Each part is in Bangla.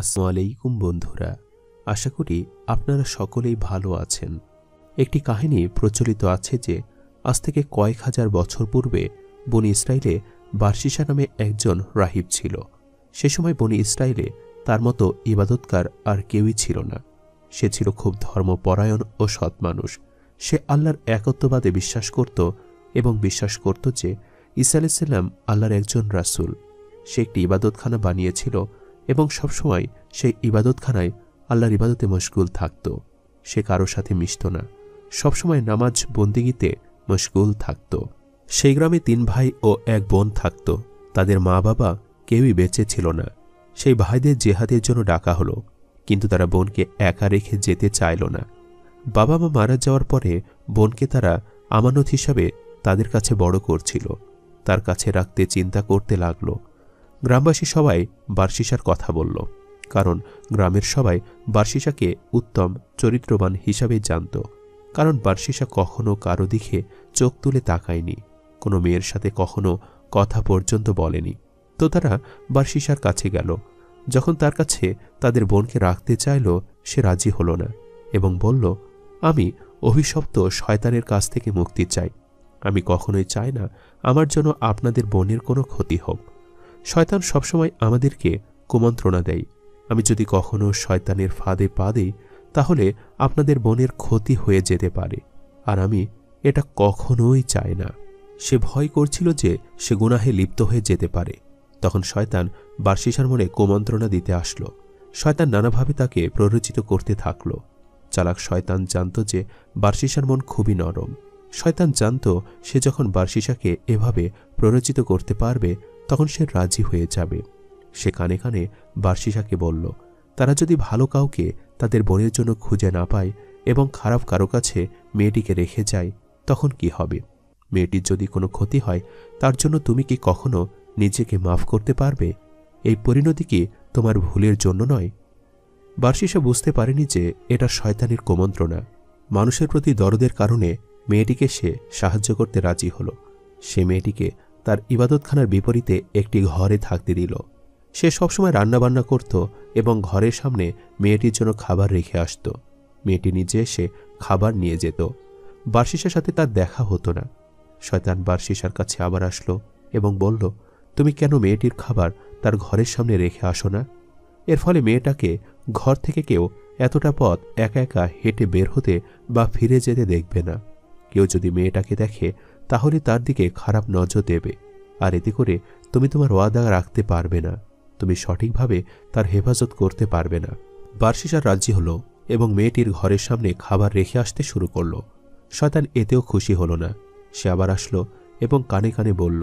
আসসালামু আলাইকুম বন্ধুরা, আশা করি আপনারা সকলেই ভালো আছেন। একটি কাহিনী প্রচলিত আছে যে আজ থেকে কয়েক হাজার বছর পূর্বে বনি ইসরায়েলে বারসিসা নামে একজন রাহিব ছিল। সে সময় বনি ইসরায়েলে তার মতো ইবাদতকার আর কেউই ছিল না। সে ছিল খুব ধর্মপরায়ণ ও সৎ মানুষ। সে আল্লাহর একত্ববাদে বিশ্বাস করত এবং বিশ্বাস করত যে ঈসা আলাইহিস সালাম আল্লাহর একজন রাসূল। সে একটি ইবাদতখানা বানিয়েছিল এবং সবসময় সেই ইবাদতখানায় আল্লাহর ইবাদতে মশগুল থাকত। সে কারো সাথে মিশত না, সবসময় নামাজ বন্দিগিতে মশগুল থাকত। সেই গ্রামে 3 ভাই ও 1 বোন থাকত। তাদের মা বাবা কেউই বেঁচে ছিল না। সেই ভাইদের জেহাদের জন্য ডাকা হলো, কিন্তু তারা বোনকে একা রেখে যেতে চাইল না। বাবা মা মারা যাওয়ার পরে বোনকে তারা আমানত হিসাবে তাদের কাছে বড় করছিল। তার কাছে রাখতে চিন্তা করতে লাগলো। গ্রামবাসী সবাই বারসিসার কথা বলল, কারণ গ্রামের সবাই বারসিসাকে উত্তম চরিত্রবান হিসাবে জানত। কারণ বারসিসা কখনো কারো দিকে চোখ তুলে তাকায়নি, কোনো মেয়ের সাথে কখনো কথা পর্যন্ত বলেনি। তো তারা বারসিসার কাছে গেল। যখন তার কাছে তাদের বোনকে রাখতে চাইল, সে রাজি হল না এবং বলল, আমি অভিশপ্ত শয়তানের কাছ থেকে মুক্তি চাই। আমি কখনোই চাই না আমার জন্য আপনাদের বোনের কোনো ক্ষতি হোক। শয়তান সবসময় আমাদেরকে কুমন্ত্রণা দেয়। আমি যদি কখনো শয়তানের ফাঁদে পা দিই, তাহলে আপনাদের বোনের ক্ষতি হয়ে যেতে পারে, আর আমি এটা কখনোই চাই না। সে ভয় করছিল যে সে গুনাহে লিপ্ত হয়ে যেতে পারে। তখন শয়তান বারসিসার মনে কুমন্ত্রণা দিতে আসলো। শয়তান নানাভাবে তাকে প্ররোচিত করতে থাকল। চালাক শয়তান জানত যে বারসিসার মন খুবই নরম। শয়তান জানত সে যখন বারসিসাকে এভাবে প্ররোচিত করতে পারবে, তখন সে রাজি হয়ে যাবে। সে কানে কানে বারসিসাকে বলল, তারা যদি ভালো কাউকে তাদের বোনের জন্য খুঁজে না পায় এবং খারাপ কারো কাছে মেয়েটিকে রেখে যায়, তখন কি হবে? মেয়েটির যদি কোনো ক্ষতি হয়, তার জন্য তুমি কি কখনো নিজেকে মাফ করতে পারবে? এই পরিণতি কি তোমার ভুলের জন্য নয়? বারসিসা বুঝতে পারেনি যে এটা শয়তানের কুমন্ত্রণা। মানুষের প্রতি দরদের কারণে মেয়েটিকে সে সাহায্য করতে রাজি হল। সে মেয়েটিকে তার ইবাদতখানার বিপরীতে একটি ঘরে থাকতে দিল। সে সবসময় রান্নাবান্না করত এবং ঘরের সামনে মেয়েটির জন্য খাবার রেখে আসত। মেয়েটি নিজে এসে খাবার নিয়ে যেত। বারসিসার সাথে তার দেখা হতো না। শয়তান বারসিসার কাছে আবার আসলো এবং বলল, তুমি কেন মেয়েটির খাবার তার ঘরের সামনে রেখে আসো না? এর ফলে মেয়েটাকে ঘর থেকে কেউ এতটা পথ একা একা হেঁটে বের হতে বা ফিরে যেতে দেখবে না। কেউ যদি মেয়েটাকে দেখে, তাহলে তার দিকে খারাপ নজর দেবে, আর এতে করে তুমি তোমার ওয়াদা রাখতে পারবে না। তুমি সঠিকভাবে তার হেফাজত করতে পারবে না। বারসিসা রাজি হলো এবং মেয়েটির ঘরের সামনে খাবার রেখে আসতে শুরু করল। শয়তান এতেও খুশি হলো না। সে আবার আসলো এবং কানে কানে বলল,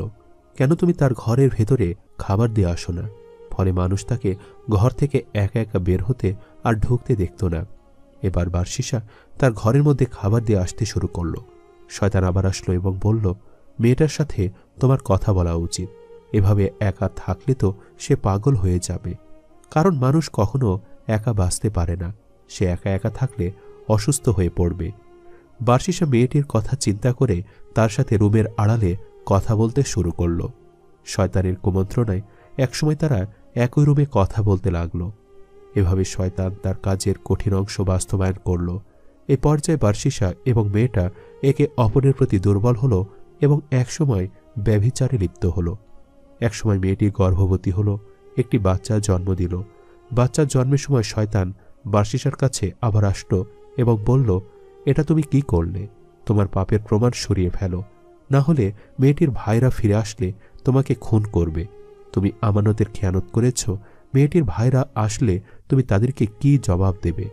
কেন তুমি তার ঘরের ভেতরে খাবার দিয়ে আসো না? ফলে মানুষ তাকে ঘর থেকে একা একা বের হতে আর ঢুকতে দেখত না। এবার বারসিসা তার ঘরের মধ্যে খাবার দিয়ে আসতে শুরু করল। শয়তান আবার আসলো এবং বলল, মেয়েটার সাথে তোমার কথা বলা উচিত। এভাবে একা থাকলে তো সে পাগল হয়ে যাবে। কারণ মানুষ কখনো একা বাঁচতে পারে না। সে একা একা থাকলে অসুস্থ হয়ে পড়বে। বারসিসা মেয়েটির কথা চিন্তা করে তার সাথে রুমের আড়ালে কথা বলতে শুরু করল। শয়তানের কুমন্ত্রণায় একসময় তারা একই রুমে কথা বলতে লাগল। এভাবে শয়তান তার কাজের কঠিন অংশ বাস্তবায়ন করল। এই পর্যায়ে বারসিসা এবং মেয়েটা একে অপরের প্রতি দুর্বল হল এবং একসময় ব্যভিচারে লিপ্ত হল। একসময় মেয়েটি গর্ভবতী হল, একটি বাচ্চা জন্ম দিল। বাচ্চার জন্মের সময় শয়তান বারসিসার কাছে আবার আসলো এবং বলল, এটা তুমি কি করলে? তোমার পাপের প্রমাণ সরিয়ে ফেলো, না হলে মেয়েটির ভাইরা ফিরে আসলে তোমাকে খুন করবে। তুমি আমানতের খেয়ানত করেছ। মেয়েটির ভাইরা আসলে তুমি তাদেরকে কি জবাব দেবে?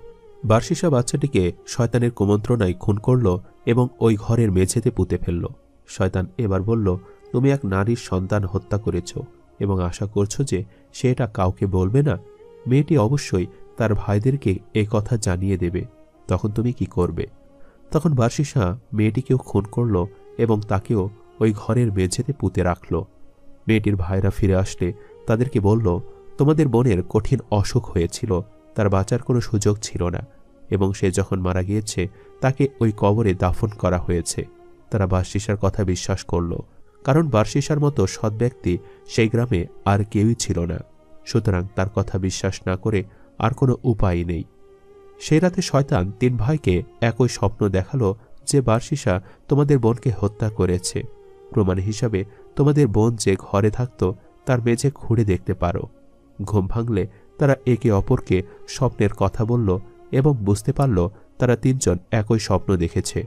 বারসিসা বাচ্চাটিকে শয়তানের কুমন্ত্রণায় খুন করল এবং ওই ঘরের মেঝেতে পুঁতে ফেলল। শয়তান এবার বলল, তুমি এক নারীর সন্তান হত্যা করেছ এবং আশা করছো যে সে এটা কাউকে বলবে না। মেয়েটি অবশ্যই তার ভাইদেরকে এ কথা জানিয়ে দেবে। তখন তুমি কি করবে? তখন বারসিসা মেয়েটিকেও খুন করল এবং তাকেও ওই ঘরের মেঝেতে পুঁতে রাখল। মেয়েটির ভাইরা ফিরে আসলে তাদেরকে বলল, তোমাদের বোনের কঠিন অসুখ হয়েছিল, তার বাঁচার কোনো সুযোগ ছিল না এবং সে যখন মারা গিয়েছে তাকে ওই কবরে দাফন করা হয়েছে। তারা বারসিসার কথা বিশ্বাস করল, কারণ বারসিসার মতো সৎ ব্যক্তি সেই গ্রামে আর কেউই ছিল না। সুতরাং তার কথা বিশ্বাস না করে আর কোনো উপায় নেই। সেই রাতে শয়তান 3 ভাইকে একই স্বপ্ন দেখালো যে বার্সিসা তোমাদের বোনকে হত্যা করেছে। প্রমাণ হিসাবে তোমাদের বোন যে ঘরে থাকত তার মেঝে খুঁড়ে দেখতে পারো। ঘুম ভাঙলে তারা একে অপরকে স্বপ্নের কথা বলল এবং বুঝতে পারল তারা 3 জন একই স্বপ্ন দেখেছে।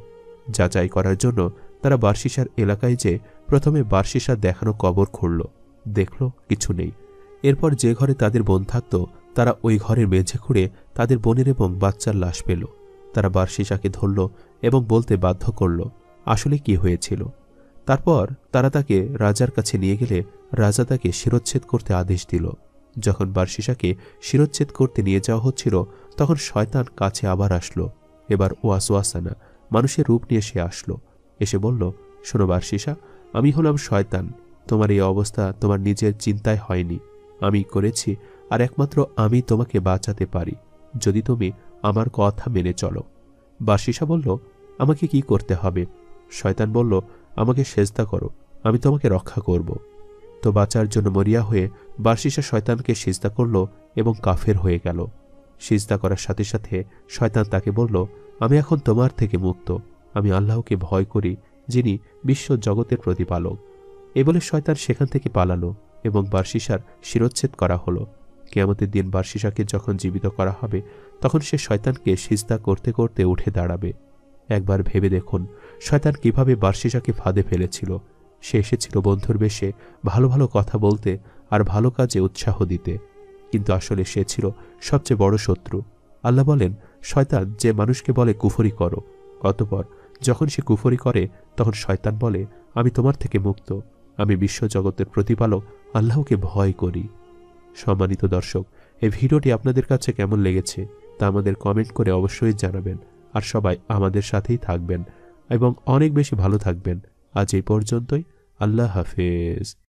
যাচাই করার জন্য তারা বার্সিসার এলাকায় যে প্রথমে বার্সিসার দেখানো কবর খুঁড়ল, দেখল কিছু নেই। এরপর যে ঘরে তাদের বোন থাকত তারা ওই ঘরের মেঝে খুঁড়ে তাদের বোনের এবং বাচ্চার লাশ পেল। তারা বার্সিসাকে ধরল এবং বলতে বাধ্য করল আসলে কি হয়েছিল। তারপর তারা তাকে রাজার কাছে নিয়ে গেলে রাজা তাকে শিরচ্ছেদ করতে আদেশ দিল। যখন বার্সিসাকে শিরচ্ছেদ করতে নিয়ে যাওয়া হচ্ছিল তখন শয়তান কাছে আবার আসলো। এবার ওয়াসওয়াসানা মানুষের রূপ নিয়ে সে আসলো। এসে বলল, শোনো বার্সিসা, আমি হলাম শয়তান। তোমার এই অবস্থা তোমার নিজের চিন্তায় হয়নি, আমি করেছি, আর একমাত্র আমি তোমাকে বাঁচাতে পারি যদি তুমি আমার কথা মেনে চলো। বার্সিসা বলল, আমাকে কি করতে হবে? শয়তান বলল, আমাকে সেজদা করো, আমি তোমাকে রক্ষা করব। তো বাঁচার জন্য মরিয়া হয়ে বার্সিসা শয়তানকে সিজদা করল এবং কাফের হয়ে গেল। সিজদা করার সাথে সাথে শয়তান তাকে বলল, আমি এখন তোমার থেকে মুক্ত, আমি আল্লাহকে ভয় করি যিনি বিশ্ব জগতের প্রতিপালক। এ বলে শয়তান সেখান থেকে পালালো এবং বার্সিসার শিরচ্ছেদ করা হলো। কিয়ামতের দিন বার্সিসাকে যখন জীবিত করা হবে তখন সে শয়তানকে সিজদা করতে করতে উঠে দাঁড়াবে। একবার ভেবে দেখুন শয়তান কিভাবে বার্সিসাকে ফাঁদে ফেলেছিল। সে এসেছিল বন্ধুর বেশে ভালো ভালো কথা বলতে আর ভালো কাজে উৎসাহ দিতে, কিন্তু আসলে সে ছিল সবচেয়ে বড় শত্রু। আল্লাহ বলেন, শয়তান যে মানুষকে বলে কুফরি করো, অতঃপর যখন সে কুফরি করে তখন শয়তান বলে, আমি তোমার থেকে মুক্ত, আমি বিশ্বজগতের প্রতিপালক আল্লাহকে ভয় করি। সম্মানিত দর্শক, এই ভিডিওটি আপনাদের কাছে কেমন লেগেছে তা আমাদের কমেন্ট করে অবশ্যই জানাবেন। আর সবাই আমাদের সাথেই থাকবেন এবং অনেক বেশি ভালো থাকবেন। আজ এই পর্যন্তই। আল্লাহ হাফেজ।